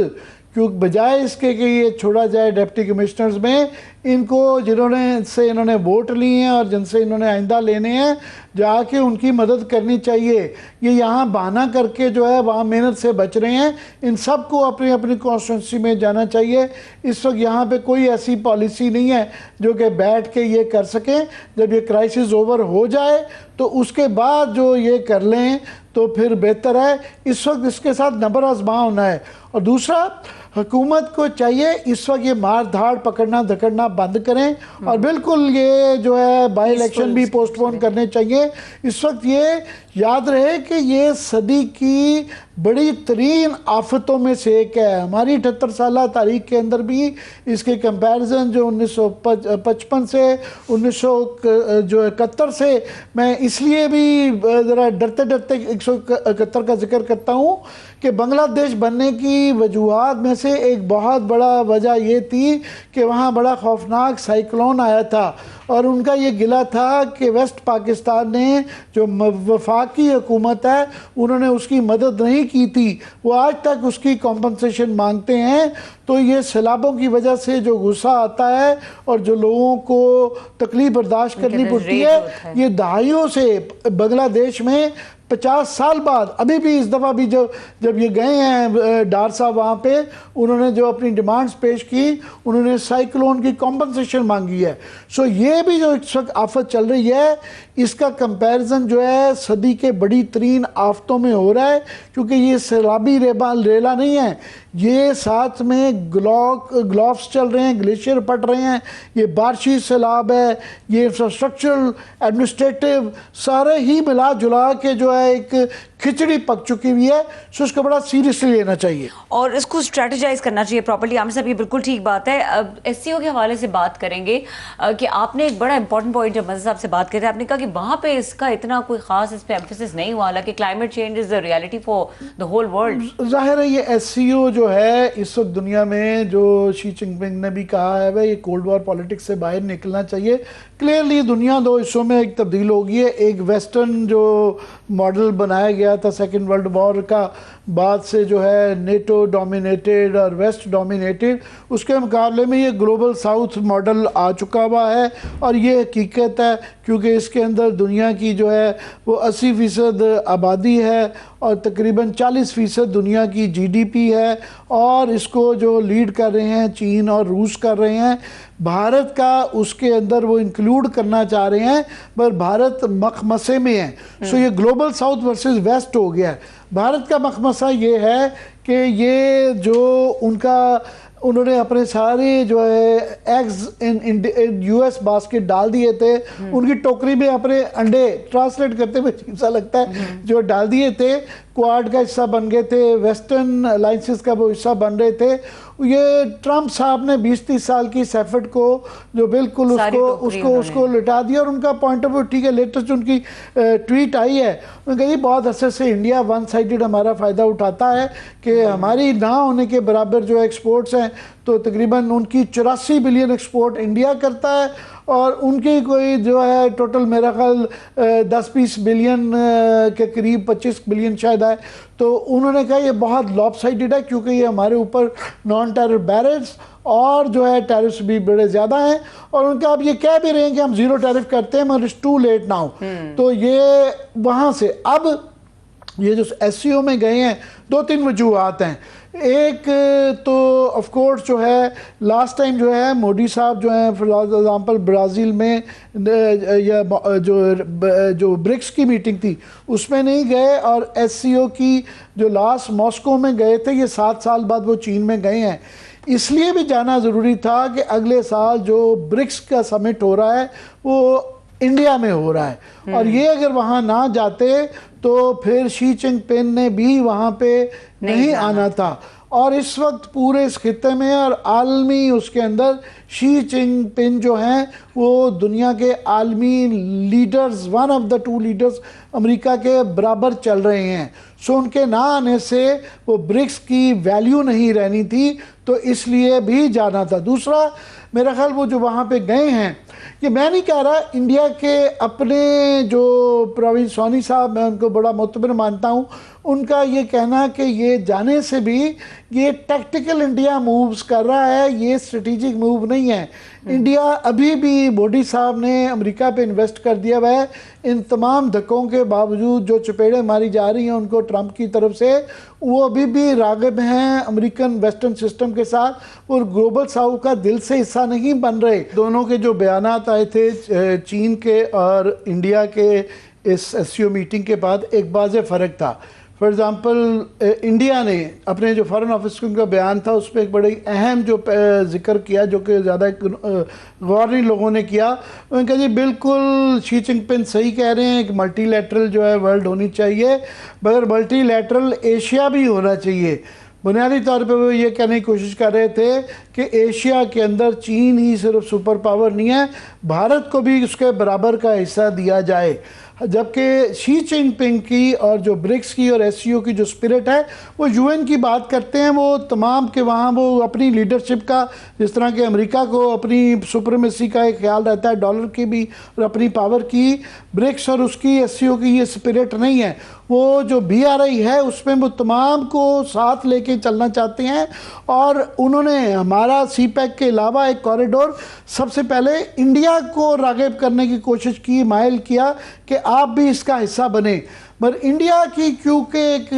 क्योंकि बजाय इसके कि ये छोड़ा जाए डिप्टी कमिश्नर्स में, इनको जिन्होंने से इन्होंने वोट लिए हैं और जिनसे इन्होंने आइंदा लेने हैं जाके उनकी मदद करनी चाहिए। ये यहाँ बहाना करके जो है वहाँ मेहनत से बच रहे हैं, इन सब को अपनी अपनी कॉन्स्टिट्यूंसी में जाना चाहिए। इस वक्त यहाँ पे कोई ऐसी पॉलिसी नहीं है जो कि बैठ के ये कर सकें। जब ये क्राइसिस ओवर हो जाए तो उसके बाद जो ये कर लें तो फिर बेहतर है। इस वक्त इसके साथ नंबर आजमा होना है। और दूसरा, हुकूमत को चाहिए इस वक्त ये मार धाड़ पकड़ना धकड़ना बंद करें और बिल्कुल ये जो है बाई इलेक्शन भी पोस्टपोन करने चाहिए। इस वक्त ये याद रहे कि ये सदी की बड़ी तरीन आफतों में से एक है। हमारी 78 साल तारीख के अंदर भी इसके कंपैरिजन जो 1955 से 1971 से मैं इसलिए भी ज़रा डरते डरते 171 का जिक्र करता हूँ कि बांग्लादेश बनने की वजूहात में से एक बहुत बड़ा वजह ये थी कि वहाँ बड़ा खौफनाक साइक्लोन आया था और उनका ये गिला था कि वेस्ट पाकिस्तान ने जो वफाकी हुकूमत है उन्होंने उसकी मदद नहीं की थी। वो आज तक उसकी कॉम्पनसेशन मांगते हैं। तो ये सैलाबों की वजह से जो गुस्सा आता है और जो लोगों को तकलीफ बर्दाश्त करनी पड़ती है, ये दहाइयों से बांग्लादेश में 50 साल बाद अभी भी इस दफ़ा भी जब ये गए हैं डार साहब वहाँ पे, उन्होंने जो अपनी डिमांड्स पेश की, उन्होंने साइक्लोन की कॉम्पनसेशन मांगी है। सो ये भी जो इस वक्त आफत चल रही है इसका कंपैरिजन जो है सदी के बड़ी तरीन आफतों में हो रहा है, क्योंकि ये सैलाबी रेला नहीं है, ये साथ में ग्लोव्स चल रहे हैं, ग्लेशियर पट रहे हैं, ये बारिशी सैलाब है, ये इंफ्रास्ट्रक्चरल एडमिनिस्ट्रेटिव सारे ही मिला जुला के जो है एक खिचड़ी पक चुकी हुई है। सो इसको बड़ा सीरियसली लेना चाहिए और इसको स्ट्रेटेजाइज करना चाहिए प्रॉपर्ली। आमिर साहब, ये बिल्कुल ठीक बात है। अब एससीओ के हवाले से बात करेंगे कि आपने एक बड़ा इंपॉर्टेंट पॉइंट जब मज़र साहब से बात की थी, आपने कहा कि वहाँ पे इसका इतना कोई खास इस पर एम्फेसिस नहीं हुआ, हालांकि climate change is the reality for the whole world. जाहिर है ये एससीओ जो है इस वक्त दुनिया में, जो शी जिनपिंग ने भी कहा है, वह ये कोल्ड वॉर पॉलिटिक्स से बाहर निकलना चाहिए। क्लियरली दुनिया दो हिस्सों में एक तब्दील हो गई है। एक वेस्टर्न जो मॉडल बनाया गया था सेकेंड वर्ल्ड वॉर का बाद से, जो है नेटो डोमिनेटेड और वेस्ट डोमिनेटेड, उसके मुकाबले में ये ग्लोबल साउथ मॉडल आ चुका हुआ है। और ये हकीकत है क्योंकि इसके अंदर दुनिया की जो है वो 80% आबादी है और तकरीबन 40% दुनिया की जीडीपी है, और इसको जो लीड कर रहे हैं चीन और रूस कर रहे हैं। भारत का उसके अंदर वो इंक्लूड करना चाह रहे हैं, पर भारत मखमसे में है। सो ये ग्लोबल साउथ वर्सेस वेस्ट हो गया है। भारत का मखमसा ये है कि ये जो उन्होंने अपने सारे जो है एग्स इन यूएस बास्केट डाल दिए थे, उनकी टोकरी में अपने अंडे, ट्रांसलेट करते हुए अजीब सा लगता है, जो डाल दिए थे, क्वाड का हिस्सा बन गए थे, वेस्टर्न अलायंसेस का वो हिस्सा बन रहे थे। ये ट्रंप साहब ने 20-30 साल की एफर्ट को जो बिल्कुल उसको लिटा दिया। और उनका पॉइंट ऑफ व्यू ठीक है। लेटेस्ट उनकी ट्वीट आई है, उन्होंने कहा बहुत अरसे से इंडिया वन साइडेड हमारा फ़ायदा उठाता है कि हमारी ना होने के बराबर जो एक्सपोर्ट्स हैं, तो तकरीबन उनकी 84 बिलियन एक्सपोर्ट इंडिया करता है, और उनकी कोई जो है टोटल मेरा ख्याल 10-20 बिलियन के करीब, 25 बिलियन शायद है। तो उन्होंने कहा ये बहुत लॉपसाइडेड है क्योंकि ये हमारे ऊपर नॉन टैरिफ बैरियर्स और जो है टैरिफ्स भी बड़े ज़्यादा हैं। और उनका अब ये कह भी रहे हैं कि हम ज़ीरो टैरिफ करते हैं, मगर इट्स टू लेट नाउ। तो ये वहाँ से अब ये जो एससीओ में गए हैं, 2-3 वजूहात हैं। एक तो ऑफ कोर्स जो है लास्ट टाइम जो है मोदी साहब जो है फॉर एग्जांपल ब्राज़ील में या जो ब्रिक्स की मीटिंग थी उसमें नहीं गए, और एससीओ की जो लास्ट मॉस्को में गए थे, ये 7 साल बाद वो चीन में गए हैं। इसलिए भी जाना ज़रूरी था कि अगले साल जो ब्रिक्स का समिट हो रहा है वो इंडिया में हो रहा है, और ये अगर वहाँ ना जाते तो फिर शी जिनपिंग ने भी वहाँ पे नहीं आना था। और इस वक्त पूरे इस खित्ते में और आलमी उसके अंदर शी जिनपिंग जो हैं वो दुनिया के आलमी leaders, one of the 2 leaders America के बराबर चल रहे हैं। सो उनके ना आने से वो ब्रिक्स की वैल्यू नहीं रहनी थी, तो इसलिए भी जाना था। दूसरा मेरा ख्याल वो जो वहाँ पे गए हैं, ये मैं नहीं कह रहा, इंडिया के अपने जो प्रवीण सोनी साहब, मैं उनको बड़ा मोतबर मानता हूँ, उनका ये कहना कि ये जाने से भी ये टैक्टिकल इंडिया मूव्स कर रहा है, ये स्ट्रेटेजिक मूव नहीं है। इंडिया अभी भी मोदी साहब ने अमेरिका पे इन्वेस्ट कर दिया हुआ है। इन तमाम धक्कों के बावजूद जो चपेड़े मारी जा रही हैं उनको ट्रंप की तरफ से, वो अभी भी राग़िब हैं अमेरिकन वेस्टर्न सिस्टम के साथ, और ग्लोबल साउथ का दिल से हिस्सा नहीं बन रहे। दोनों के जो बयानात आए थे चीन के और इंडिया के इस एससीओ मीटिंग के बाद, एक वाज़ेह फ़र्क था। फॉर एग्ज़ाम्पल इंडिया ने अपने जो फॉरेन ऑफिस का बयान था उसमें एक बड़ी अहम जो जिक्र किया, जो कि ज़्यादा गौर नहीं लोगों ने किया। उन्होंने कहा जी बिल्कुल शी जिनपिंग सही कह रहे हैं कि मल्टीलैटरल जो है वर्ल्ड होनी चाहिए, मगर मल्टीलैटरल एशिया भी होना चाहिए। बुनियादी तौर पे वो ये कहने की कोशिश कर रहे थे कि एशिया के अंदर चीन ही सिर्फ सुपर पावर नहीं है, भारत को भी उसके बराबर का हिस्सा दिया जाए। जबकि शी जिनपिंग की और जो ब्रिक्स की और एससीओ की जो स्पिरिट है वो यूएन की बात करते हैं, वो तमाम के वहाँ वो अपनी लीडरशिप का, जिस तरह के अमेरिका को अपनी सुप्रीमेसी का एक ख्याल रहता है, डॉलर की भी और अपनी पावर की, ब्रिक्स और उसकी एससीओ की ये स्पिरिट नहीं है। वो जो BRI है उसमें वो तमाम को साथ लेके चलना चाहते हैं, और उन्होंने हमारा CPEC के अलावा एक कॉरिडोर सबसे पहले इंडिया को राग़िब करने की कोशिश की, माइल किया कि आप भी इसका हिस्सा बने। पर इंडिया की क्योंकि एक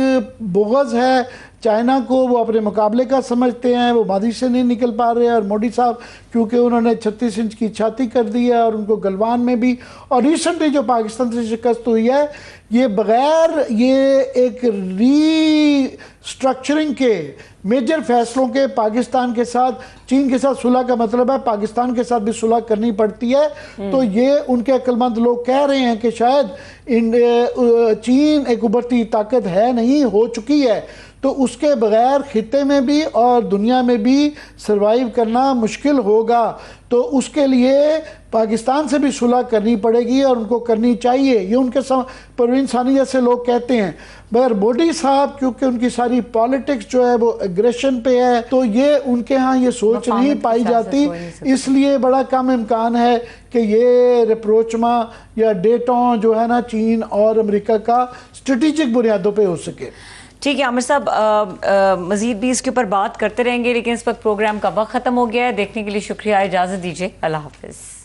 बुग़्ज़ है चाइना को, वो अपने मुकाबले का समझते हैं, वो मादी से नहीं निकल पा रहे हैं। और मोदी साहब क्योंकि उन्होंने 36 इंच की छाती कर दी है, और उनको गलवान में भी, और रिसेंटली जो पाकिस्तान से शिकस्त हुई है, ये बग़ैर ये एक रीस्ट्रक्चरिंग के मेजर फैसलों के पाकिस्तान के साथ, चीन के साथ सुलह का मतलब है पाकिस्तान के साथ भी सुलह करनी पड़ती है। तो ये उनके अक्लमंद लोग कह रहे हैं कि शायद चीन एक उभरती ताकत है नहीं, हो चुकी है। तो उसके बगैर खिते में भी और दुनिया में भी सरवाइव करना मुश्किल होगा। तो उसके लिए पाकिस्तान से भी सुलह करनी पड़ेगी और उनको करनी चाहिए, ये उनके परवीन सानी जैसे लोग कहते हैं। मगर मोदी साहब क्योंकि उनकी सारी पॉलिटिक्स जो है वो एग्रेशन पे है, तो ये उनके यहाँ ये सोच नहीं पाई जाती, इसलिए बड़ा कम इम्कान है कि ये रिप्रोचमा या डेटों जो है ना चीन और अमेरिका का स्ट्रेटेजिक बुनियादों पे हो सके। ठीक है आमिर साहब, मजीद भी इसके ऊपर बात करते रहेंगे, लेकिन इस वक्त प्रोग्राम का वक्त खत्म हो गया है। देखने के लिए शुक्रिया, इजाज़त दीजिए, अल्लाह हाफिज़।